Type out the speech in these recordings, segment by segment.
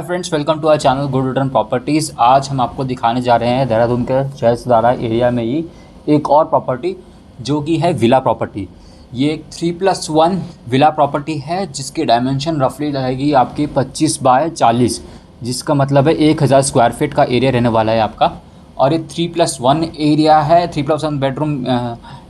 Hi friends, welcome to our channel good return properties. आज हम आपको दिखाने जा रहे हैं देहरादून के शहसदारा एरिया में ही एक और प्रॉपर्टी जो कि है विला प्रॉपर्टी। ये एक 3+1 विला प्रॉपर्टी है जिसकी डायमेंशन रफली रहेगी आपकी 25 बाय 40, जिसका मतलब है 1000 स्क्वायर फीट का एरिया रहने वाला है आपका। और ये 3+1 एरिया है, 3+1 बेडरूम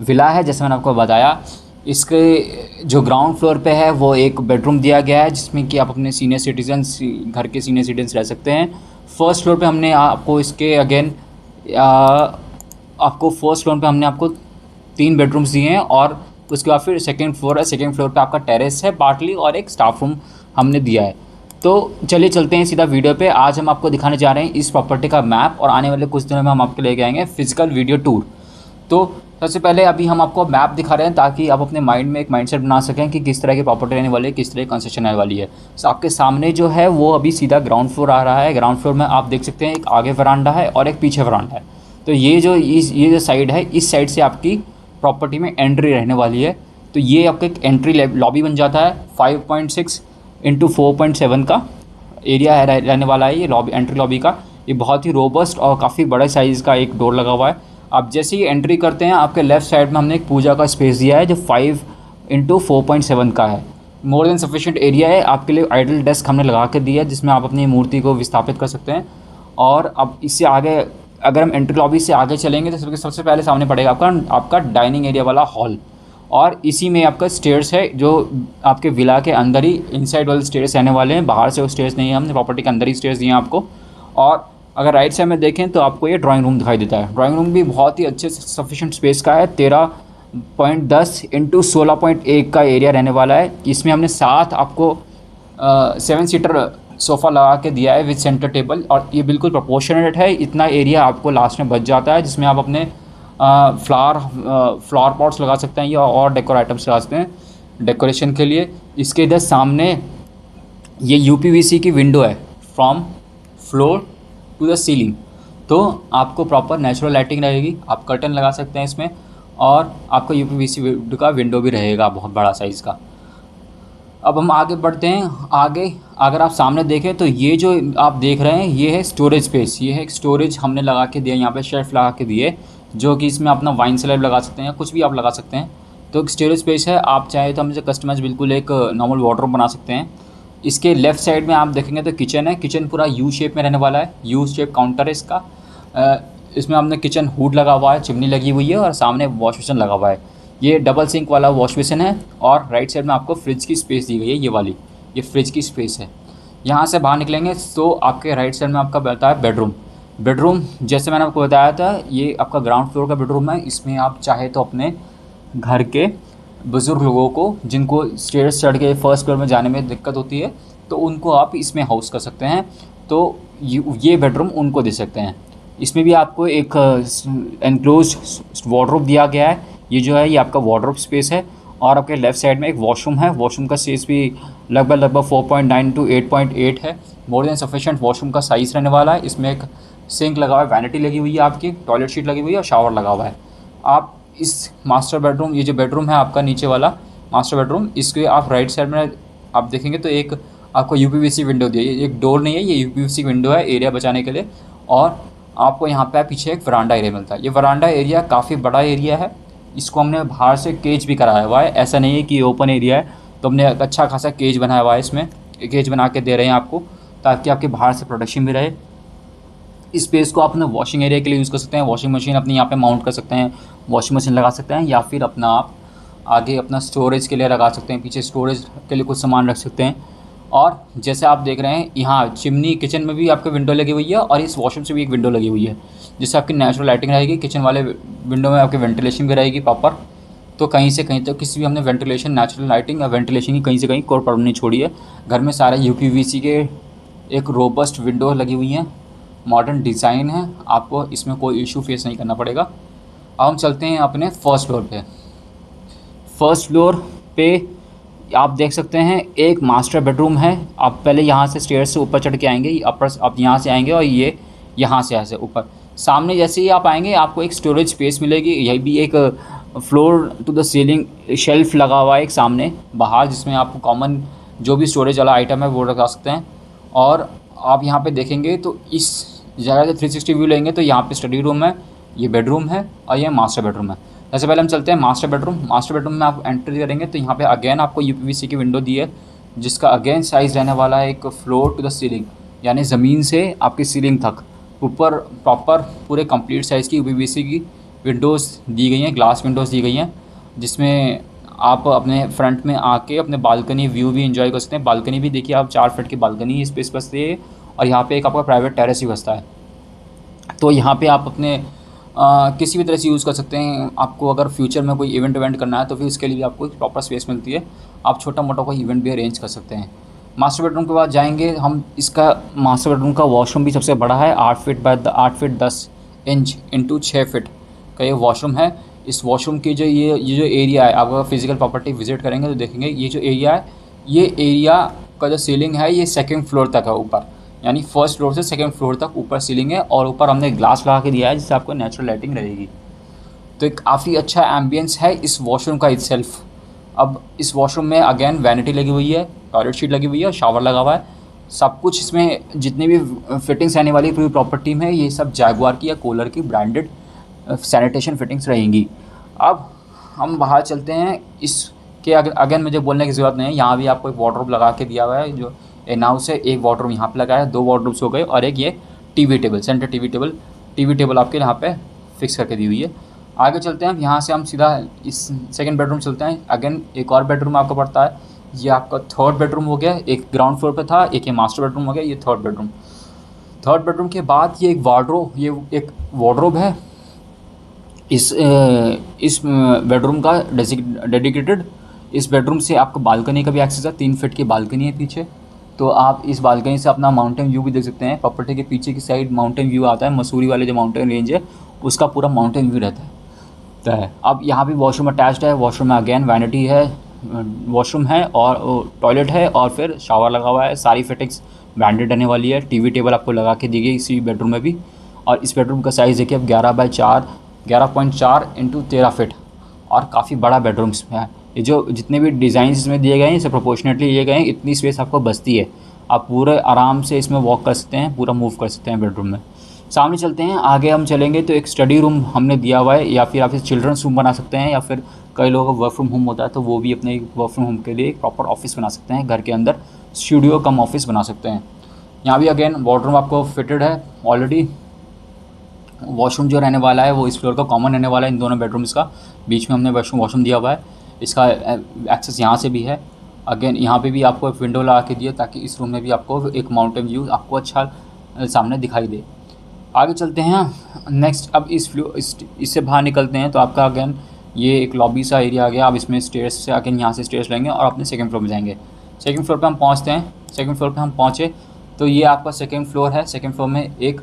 विला है जैसे मैंने आपको बताया। इसके जो ग्राउंड फ्लोर पे है वो एक बेडरूम दिया गया है जिसमें कि आप अपने सीनियर सिटीजन्स, घर के सीनियर सिटीजन्स रह सकते हैं। फर्स्ट फ्लोर पे हमने आपको इसके आपको फर्स्ट फ्लोर पे हमने आपको 3 बेडरूम्स दिए हैं और उसके बाद फिर सेकंड फ्लोर है। सेकंड फ्लोर पे आपका टेरेस है पार्टली और एक स्टाफ रूम हमने दिया है। तो चलिए चलते हैं सीधा वीडियो पे। आज हम आपको दिखाने जा रहे हैं इस प्रॉपर्टी का मैप और आने वाले कुछ दिनों में हम आपको लेके आएंगे फिजिकल वीडियो टूर। तो सबसे पहले अभी हम आपको मैप दिखा रहे हैं ताकि आप अपने माइंड में एक माइंडसेट बना सकें कि किस तरह की प्रॉपर्टी रहने वाली है, किस तरह की कंस्ट्रक्शन आने वाली है। तो आपके सामने जो है वो अभी सीधा ग्राउंड फ्लोर आ रहा है। ग्राउंड फ्लोर में आप देख सकते हैं एक आगे वरांडा है और एक पीछे वरांडा है। तो ये जो साइड है, इस साइड से आपकी प्रॉपर्टी में एंट्री रहने वाली है। तो ये आपका एक एंट्री लॉबी बन जाता है। 5.6 × 4.7 का एरिया है रहने वाला है ये लॉबी, एंट्री लॉबी का। ये बहुत ही रोबस्ट और काफ़ी बड़े साइज़ का एक डोर लगा हुआ है। आप जैसे ही एंट्री करते हैं आपके लेफ़्ट साइड में हमने एक पूजा का स्पेस दिया है जो 5 × 4.7 का है। मोर देन सफिशिएंट एरिया है आपके लिए। आइडल डेस्क हमने लगा के दिया है जिसमें आप अपनी मूर्ति को विस्थापित कर सकते हैं। और अब इससे आगे अगर हम एंट्री लॉबी से आगे चलेंगे तो सबसे पहले सामने पड़ेगा आपका डाइनिंग एरिया वाला हॉल। और इसी में आपका स्टेयर्स है जो आपके विला के अंदर ही इनसाइड वाले स्टेयर्स रहने वाले हैं। बाहर से वो स्टेयर्स नहीं है, हमने प्रॉपर्टी के अंदर ही स्टेयर्स दिए हैं आपको। और अगर राइट साइड में देखें तो आपको ये ड्राइंग रूम दिखाई देता है। ड्राइंग रूम भी बहुत ही अच्छे सफिशिएंट स्पेस का है। 13.10 × 16.1 का एरिया रहने वाला है। इसमें हमने 7 आपको 7 सीटर सोफ़ा लगा के दिया है विद सेंटर टेबल। और ये बिल्कुल प्रोपोर्शनेट है। इतना एरिया आपको लास्ट में बच जाता है जिसमें आप अपने फ्लावर पॉट्स लगा सकते हैं या और डेकोर आइटम्स लगा सकते हैं डेकोरेशन के लिए। इसके इधर सामने ये UPVC की विंडो है from floor to the ceiling. तो आपको प्रॉपर नेचुरल लाइटिंग रहेगी। आप कर्टन लगा सकते हैं इसमें और आपका UPVC का विंडो भी रहेगा बहुत बड़ा साइज़ का। अब हम आगे बढ़ते हैं। आगे अगर आप सामने देखें तो ये जो आप देख रहे हैं ये है स्टोरेज स्पेस। ये है एक स्टोरेज हमने लगा के दिया, यहाँ पे शेल्फ लगा के दिए जो कि इसमें अपना वाइन स्लैब लगा सकते हैं, कुछ भी आप लगा सकते हैं। तो एक स्टोरेज स्पेस है। आप चाहे तो हम इसे कस्टमाइज बिल्कुल एक नॉर्मल वार्डरोब बना सकते हैं। इसके लेफ़्ट साइड में आप देखेंगे तो किचन है। किचन पूरा यू शेप में रहने वाला है। यू शेप काउंटर है इसका। इसमें हमने किचन हुड लगा हुआ है, चिमनी लगी हुई है और सामने वॉश बेसिन लगा हुआ है। ये डबल सिंक वाला वॉश बेसिन है। और राइट साइड में आपको फ्रिज की स्पेस दी गई है, ये वाली, ये फ्रिज की स्पेस है। यहाँ से बाहर निकलेंगे तो आपके राइट साइड में आपका बनता है बेडरूम। बेडरूम जैसे मैंने आपको बताया था ये आपका ग्राउंड फ्लोर का बेडरूम है। इसमें आप चाहे तो अपने घर के बुज़ुर्ग लोगों को जिनको स्टेयर्स चढ़ के फर्स्ट फ्लोर में जाने में दिक्कत होती है तो उनको आप इसमें हाउस कर सकते हैं। तो ये बेडरूम उनको दे सकते हैं। इसमें भी आपको एक एनक्लोज वार्डरोब दिया गया है। ये जो है ये आपका वार्डरोब स्पेस है। और आपके लेफ़्ट साइड में एक वॉशरूम है। वॉशरूम का स्पेस भी लगभग 4.9 × 8.8 है। मोर देन सफिशिएंट वॉशरूम का साइज़ रहने वाला है। इसमें एक सिंक लगा हुआ है, वैनिटी लगी हुई है, आपकी टॉयलेट शीट लगी हुई है और शावर लगा हुआ है। आप इस मास्टर बेडरूम, ये जो बेडरूम है आपका नीचे वाला मास्टर बेडरूम, इसके आप राइट साइड में आप देखेंगे तो एक आपको UPVC विंडो दी है। एक डोर नहीं है, ये UPVC विंडो है एरिया बचाने के लिए। और आपको यहाँ पे पीछे एक वरांडा एरिया मिलता है। ये वरांडा एरिया काफ़ी बड़ा एरिया है। इसको हमने बाहर से केज भी कराया हुआ है। ऐसा नहीं है कि ओपन एरिया है। तो हमने एक अच्छा खासा केज बनाया हुआ है। इसमें केज बना के दे रहे हैं आपको ताकि आपके बाहर से प्रोटेक्शन भी रहे। इस स्पेस को आप अपने वॉशिंग एरिया के लिए यूज़ कर सकते हैं। वॉशिंग मशीन अपनी यहाँ पे माउंट कर सकते हैं, वॉशिंग मशीन लगा सकते हैं, या फिर अपना आप आगे अपना स्टोरेज के लिए लगा सकते हैं। पीछे स्टोरेज के लिए कुछ सामान रख सकते हैं। और जैसे आप देख रहे हैं यहाँ चिमनी किचन में भी आपके विंडो लगी हुई है और इस वॉशरूम से भी एक विंडो लगी हुई है जिससे आपकी नेचुरल लाइटिंग रहेगी। किचन वाले विंडो में आपकी वेंटिलेशन भी रहेगी प्रॉपर। तो कहीं से कहीं तो किसी भी हमने वेंटिलेशन, नेचुरल लाइटिंग या वेंटिलेशन की कहीं से कहीं कोई प्रॉब्लम नहीं छोड़ी है। घर में सारे UPVC के एक रोबस्ट विंडो लगी हुई हैं, मॉडर्न डिज़ाइन है। आपको इसमें कोई इशू फेस नहीं करना पड़ेगा। अब हम चलते हैं अपने फर्स्ट फ्लोर पे। फर्स्ट फ्लोर पे आप देख सकते हैं एक मास्टर बेडरूम है। आप पहले यहाँ से स्टेयर से ऊपर चढ़ के आएंगे, अपर आप यहाँ से आएंगे और ये यहाँ से ऊपर सामने जैसे ही आप आएंगे आपको एक स्टोरेज स्पेस मिलेगी। यही भी एक floor to the ceiling shelf लगा हुआ है एक सामने बाहर, जिसमें आपको कॉमन जो भी स्टोरेज वाला आइटम है वो रखा सकते हैं। और आप यहाँ पे देखेंगे तो इस जगह से 360 व्यू लेंगे तो यहाँ पे स्टडी रूम है, ये बेडरूम है और ये मास्टर बेडरूम है। सबसे पहले हम चलते हैं मास्टर बेडरूम। मास्टर बेडरूम में आप एंट्री करेंगे तो यहाँ पे अगेन आपको यूपीवीसी की विंडो दी है, जिसका अगेन साइज़ रहने वाला है एक फ्लोर टू द सीलिंग, यानी ज़मीन से आपकी सीलिंग तक ऊपर प्रॉपर पूरे कंप्लीट साइज़ की यूपीवीसी की विंडोज़ दी गई हैं, ग्लास विंडोज़ दी गई हैं, जिसमें आप अपने फ्रंट में आके अपने बालकनी व्यू भी एंजॉय कर सकते हैं। बालकनी भी देखिए आप 4 फीट की बालकनी स्पेस बसती है और यहाँ पे एक आपका प्राइवेट टेरेस भी बसता है। तो यहाँ पे आप अपने किसी भी तरह से यूज़ कर सकते हैं। आपको अगर फ्यूचर में कोई इवेंट करना है तो फिर उसके लिए भी आपको एक प्रॉपर स्पेस मिलती है, आप छोटा मोटा कोई इवेंट भी अरेंज कर सकते हैं। मास्टर बेडरूम के बाद जाएंगे हम, इसका मास्टर बेडरूम का वॉशरूम भी सबसे बड़ा है, 8 फीट 10 इंच इंटू 6 फीट का ये वॉशरूम है। इस वॉशरूम की जो ये जो एरिया है, आप अगर फिजिकल प्रॉपर्टी विजिट करेंगे तो देखेंगे ये जो एरिया है, ये एरिया का जो सीलिंग है ये 2nd फ्लोर तक है ऊपर, यानी 1st फ्लोर से 2nd फ्लोर तक ऊपर सीलिंग है और ऊपर हमने ग्लास लगा के दिया है जिससे आपको नेचुरल लाइटिंग रहेगी। तो एक काफ़ी अच्छा एम्बियंस है इस वॉशरूम का इटसेल्फ। अब इस वॉशरूम में अगेन वैनिटी लगी हुई है, टॉयलेट शीट लगी हुई है और शावर लगा हुआ है। सब कुछ इसमें जितनी भी फिटिंग्स आने वाली पूरी प्रॉपर्टी में ये सब जैगुआर की या कोलर की ब्रांडेड सैनिटेशन फिटिंग्स रहेंगी। अब हम बाहर चलते हैं, इसके अगेन मुझे बोलने की ज़रूरत नहीं है, यहाँ भी आपको एक वार्डरोब लगा के दिया हुआ है, जो नाउ से एक वार्डरोब यहाँ पे लगा है, 2 वार्डरोब्स हो गए और एक ये TV table, centre TV table आपके यहाँ पे फिक्स करके दी हुई है। आगे चलते हैं, यहाँ से हम सीधा इस 2nd बेडरूम चलते हैं। अगेन एक और बेडरूम आपको पड़ता है, ये आपका 3rd बेडरूम हो गया, एक ग्राउंड फ्लोर पे था, एक ये मास्टर बेडरूम हो गया, ये 3rd बेडरूम। 3rd बेडरूम के बाद ये एक वार्डरोब है इस बेडरूम का डेडिकेटेड। इस बेडरूम से आपको बालकनी का भी एक्सेस है, 3 फीट की बालकनी है पीछे, तो आप इस बालकनी से अपना माउंटेन व्यू भी देख सकते हैं। प्रॉपर्टी के पीछे की साइड माउंटेन व्यू आता है, मसूरी वाले जो माउंटेन रेंज है उसका पूरा माउंटेन व्यू रहता है। अब यहाँ भी वॉशरूम अटैच्ड है, वॉशरूम में अगेन वैनिटी है, वॉशरूम है और टॉयलेट है और फिर शावर लगा हुआ है। सारी फिटिंग्स ब्रांडेड रहने वाली है। टीवी टेबल आपको लगा के दी गई इसी बेडरूम में भी। और इस बेडरूम का साइज़ देखिए अब 11.4 इंटू 13 फीट और काफ़ी बड़ा बेडरूम इसमें है। ये जो जितने भी डिज़ाइन इसमें दिए गए हैं इसे प्रोपोर्शनेटली दिए गए हैं, इतनी स्पेस आपको बचती है, आप पूरे आराम से इसमें वॉक कर सकते हैं, पूरा मूव कर सकते हैं बेडरूम में। सामने चलते हैं, आगे हम चलेंगे तो एक स्टडी रूम हमने दिया हुआ है, या फिर आप इसे चिल्ड्रंस रूम बना सकते हैं, या फिर कई लोगों का वर्क फ्रॉम होम होता है तो वो भी अपने वर्क फ्रॉम होम के लिए एक प्रॉपर ऑफिस बना सकते हैं, घर के अंदर स्टूडियो कम ऑफिस बना सकते हैं। यहाँ भी अगेन वार्डरूम आपको फिटेड है ऑलरेडी। वॉशरूम जो रहने वाला है वो इस फ्लोर का कॉमन रहने वाला है इन दोनों बेडरूम्स का, बीच में हमने वॉशरूम दिया हुआ है, इसका एक्सेस यहाँ से भी है। अगेन यहाँ पे भी आपको एक विंडो लगा के दिया ताकि इस रूम में भी आपको एक माउंटेन व्यू आपको अच्छा सामने दिखाई दे। आगे चलते हैं नेक्स्ट, अब इससे बाहर निकलते हैं तो आपका अगेन ये एक लॉबी सा एरिया आ गया। आप इसमें स्टेयर्स से अगेन यहाँ से स्टेयर्स लेंगे और अपने 2nd फ्लोर में जाएंगे। 2nd फ्लोर पे हम पहुँचते हैं। 2nd फ्लोर पे हम पहुँचे तो ये आपका 2nd फ्लोर है। 2nd फ्लोर में एक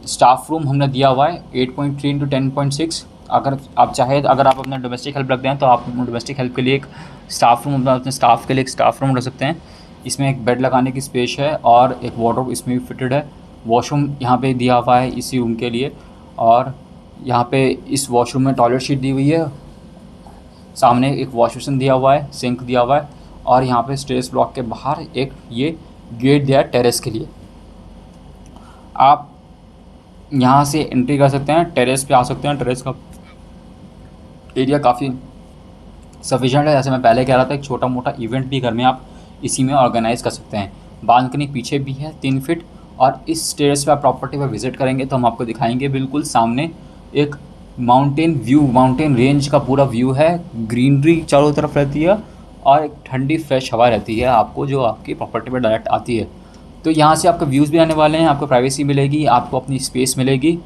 स्टाफ रूम हमने दिया हुआ है 8.3 इंटू 10.6। अगर आप चाहें, अगर आप अपना डोमेस्टिक हेल्प रखते हैं तो आप डोमेस्टिक हेल्प के लिए एक स्टाफ रूम, अपने स्टाफ के लिए एक स्टाफ रूम रख सकते हैं। इसमें एक बेड लगाने की स्पेस है और एक वार्डरोब इसमें भी फिटेड है। वॉशरूम यहाँ पे दिया हुआ है इसी रूम के लिए, और यहाँ पे इस वॉशरूम में टॉयलेट शीट दी हुई है, सामने एक वॉश बेसिन दिया हुआ है, सिंक दिया हुआ है, और यहाँ पे स्टेयर्स ब्लॉक के बाहर एक ये गेट दिया है टेरेस के लिए। आप यहाँ से एंट्री कर सकते हैं, टेरेस पे आ सकते हैं। टेरेस का एरिया काफ़ी सफिशिएंट है, जैसे मैं पहले कह रहा था, एक छोटा मोटा इवेंट भी घर में आप इसी में ऑर्गेनाइज़ कर सकते हैं। बालकनी पीछे भी है 3 फीट, और इस टेरेस पे आप प्रॉपर्टी पर विजिट करेंगे तो हम आपको दिखाएंगे बिल्कुल सामने एक माउंटेन व्यू, माउंटेन रेंज का पूरा व्यू है, ग्रीनरी चारों तरफ रहती है और एक ठंडी फ्रेश हवा रहती है आपको, जो आपकी प्रॉपर्टी पर डायरेक्ट आती है। तो यहाँ से आपके व्यूज़ भी आने वाले हैं, आपको प्राइवेसी मिलेगी, आपको अपनी स्पेस मिलेगी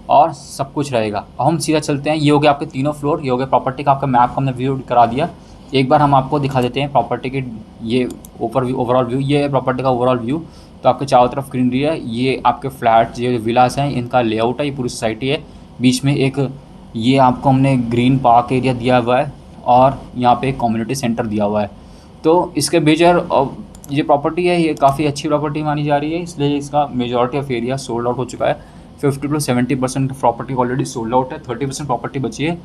और सब कुछ रहेगा। अब हम सीधा चलते हैं, ये हो गया आपके तीनों फ्लोर, ये हो गया प्रॉपर्टी का आपका मैप का हमने व्यू करा दिया। एक बार हम आपको दिखा देते हैं प्रॉपर्टी के, ये ओवरऑल व्यू, ये है प्रॉपर्टी का ओवरऑल व्यू। तो आपके चारों तरफ ग्रीनरी है, ये आपके फ्लैट, ये विलास हैं, इनका लेआउट है, ये पूरी सोसाइटी है। बीच में एक ये आपको हमने ग्रीन पार्क एरिया दिया हुआ है और यहाँ पे एक कम्युनिटी सेंटर दिया हुआ है। तो इसके मेजर ये प्रॉपर्टी है, ये काफ़ी अच्छी प्रॉपर्टी मानी जा रही है, इसलिए इसका majority of area sold out हो चुका है। 50 to 70% property already sold out है, 30% प्रॉपर्टी बची है।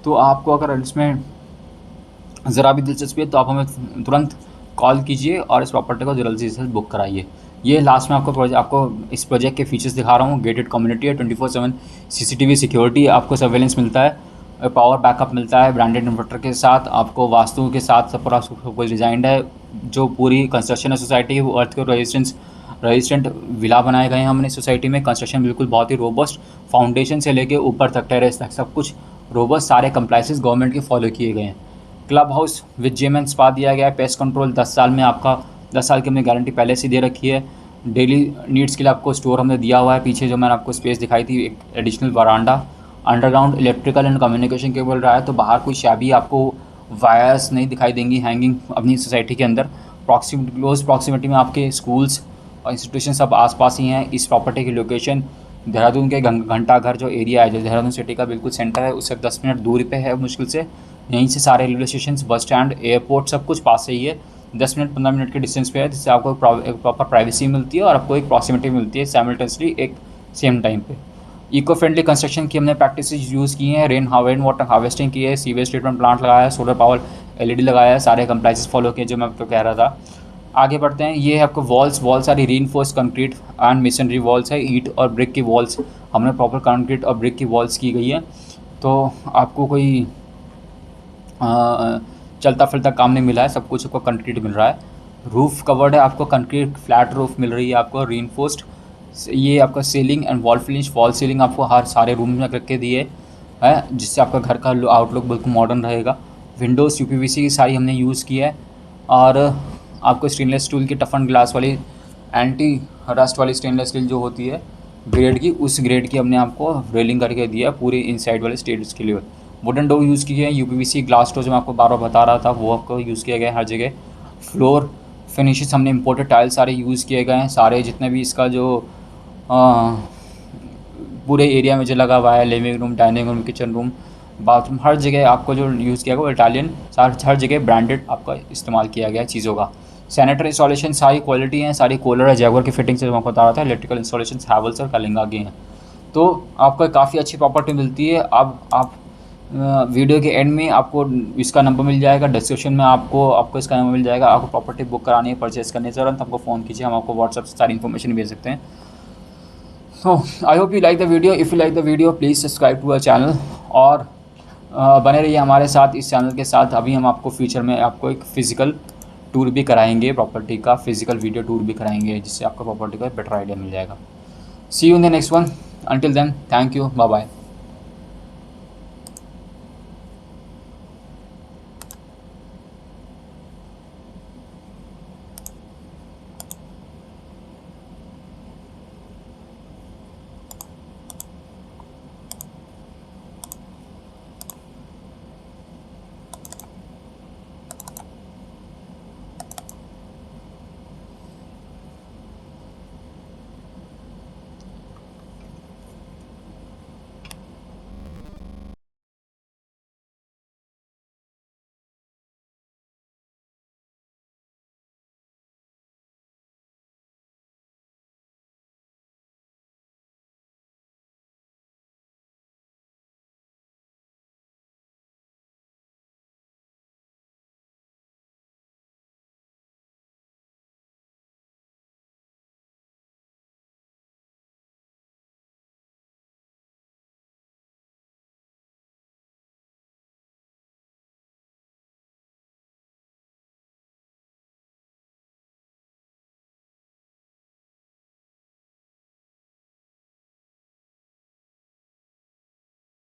तो आपको अगर इसमें ज़रा भी दिलचस्पी है तो आप हमें तुरंत कॉल कीजिए और इस प्रॉपर्टी को जल्द से जल्द बुक कराइए। ये लास्ट में आपको इस प्रोजेक्ट के फीचर्स दिखा रहा हूँ। गेटेड कम्युनिटी है, 24/7 CCTV सिक्योरिटी, आपको सर्वेलेंस मिलता है, पावर बैकअप मिलता है ब्रांडेड इन्वर्टर के साथ, आपको वास्तु के साथ सब पूरा कुछ डिजाइंड है। जो पूरी कंस्ट्रक्शन है सोसाइटी की वो अर्थ के रेजिस्टेंट विला बनाए गए हैं हमने सोसाइटी में। कंस्ट्रक्शन बिल्कुल बहुत ही रोबस्ट, फाउंडेशन से लेके ऊपर तक टेरेस तक सब कुछ रोबस्ट, सारे कंप्लाइंसेस गवर्नमेंट के फॉलो किए गए हैं। Club house with gym and spa दिया गया है। पेस्ट कंट्रोल 10 साल में आपका 10 साल की हमने गारंटी पहले से दे रखी है। डेली नीड्स के लिए आपको स्टोर हमने दिया हुआ है। पीछे जो मैंने आपको स्पेस दिखाई थी, एक additional veranda, underground electrical and communication cable रहा है, तो बाहर कोई शैबी आपको वायर्स नहीं दिखाई देंगी हैंगिंग अपनी सोसाइटी के अंदर। क्लोज प्रॉक्सिमिटी में आपके स्कूल्स और इंस्टीट्यूशन सब आसपास ही हैं। इस प्रॉपर्टी की लोकेशन देहरादून के घंटा घर जो एरिया है, जो देहरादून सिटी का बिल्कुल सेंटर है, उससे 10 मिनट दूरी पे है मुश्किल से। यहीं से सारे railway station, bus stand, airport सब कुछ पास से ही है। 10 मिनट 15 मिनट के डिस्टेंस पे है, जिससे आपको एक प्रॉपर प्राइवेसी मिलती है और आपको एक प्रॉक्सिमिटी मिलती है साइमल्टेनियसली एक सेम टाइम पे। इको फ्रेंडली कंस्ट्रक्शन की हमने प्रैक्टिस यूज़ की हैं। रेन वाटर हार्वेस्टिंग की है, सीवेज ट्रीटमेंट प्लांट लगाया है, सोलर पावर LED लगाया है, सारे कंप्लाइंसेस फॉलो किए जो मैं आपको कह रहा था। आगे बढ़ते हैं। ये है आपको वॉल्स सारी reinforce concrete and machinery walls है। ईंट और ब्रिक की वॉल्स हमने प्रॉपर कंक्रीट और ब्रिक की वॉल्स की गई है, तो आपको कोई चलता फिरता काम नहीं मिला है, सब कुछ आपको कंक्रीट मिल रहा है। रूफ़ कवर्ड है, आपको कंक्रीट फ्लैट रूफ मिल रही है आपको रीइंफोर्स्ड। ये आपका ceiling and wall finish, fall ceiling आपको हर सारे रूम में रख के दिए है, जिससे आपका घर का आउटलुक बिल्कुल मॉडर्न रहेगा। विंडोज़ UPVC की सारी हमने यूज़ की है, और आपको स्टेनलेस स्टील की टफन ग्लास वाली एंटी रस्ट वाली स्टेनलेस स्टील जो होती है ग्रेड की, उस ग्रेड की हमने आपको रेलिंग करके दिया है पूरी इनसाइड वाले स्टेज के लिए। वुडन डोर यूज़ की है। UPVC ग्लास डोर जो मैं आपको बार बार बता रहा था वो आपको यूज़ किया गया है हर जगह। फ्लोर फिनिशेस हमने इम्पोर्टेड टाइल्स सारे यूज़ किए गए हैं। सारे जितने भी इसका जो पूरे एरिया में जो लगा हुआ है, living room, dining room, kitchen room, bathroom, हर जगह आपको जो यूज़ किया गया वो इटालियन, हर जगह ब्रांडेड आपका इस्तेमाल किया गया है चीज़ों का। सैनिटरी इंस्टॉलेशन सारी क्वालिटी हैं, सारी कूलर है, जैगुआर की फिटिंग से मैं आपको बता रहा था। इलेक्ट्रिकल इंस्टॉलेशन हैवेल्स और कलिंगा के हैं, तो आपको काफ़ी अच्छी प्रॉपर्टी मिलती है। अब आप वीडियो के एंड में आपको इसका नंबर मिल जाएगा, डिस्क्रिप्शन में आपको इसका नंबर मिल जाएगा। आपको प्रॉपर्टी बुक करानी है, परचेस करने से तुरंत हमको फ़ोन कीजिए, हम आपको व्हाट्सएप से सारी इन्फॉर्मेशन भेज सकते हैं। तो I hope you like the video. If you like the video please subscribe to our channel, और बने रहिए हमारे साथ इस चैनल के साथ। अभी हम आपको फ्यूचर में आपको एक फ़िज़िकल टूर भी कराएंगे, प्रॉपर्टी का फ़िज़िकल वीडियो टूर भी कराएंगे, जिससे आपको प्रॉपर्टी का बेटर आइडिया मिल जाएगा। See you in the next one. Until then, thank you, bye bye.